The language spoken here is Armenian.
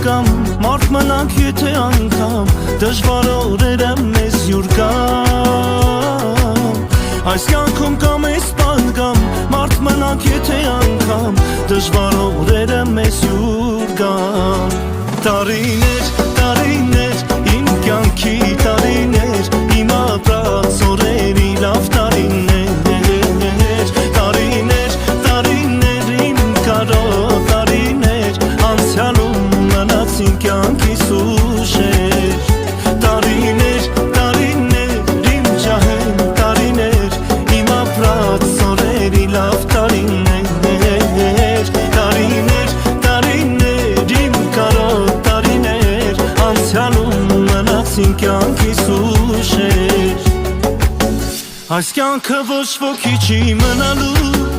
կամ մարդ մնանք եթե անգամ դժվար օրերը մեզ յուր կան Այս կյանքում կամ ես պատգամ մարդ մնանք եթե անգամ դժվար օրերը մեզ յուր կան Տարիներ, տարիներ, իմ կյանքի տարիներ Իմ ապրած օրերի լավ տարիներ Տարիներ, տարիներ, իմ կարոտ տարիներ Անցյալում մնացին կյանքիս ուշեր Տարիներ, տարիներ, իմ ջահել տարիներ Իմ ապրած օրերի լավ տարիներ Տարիներ, տարիներ, իմ կարոտ տարիներ Անցյալում մնացին կյանքիս ուշեր Այս կյանքը ոչ ոքի չի մնալու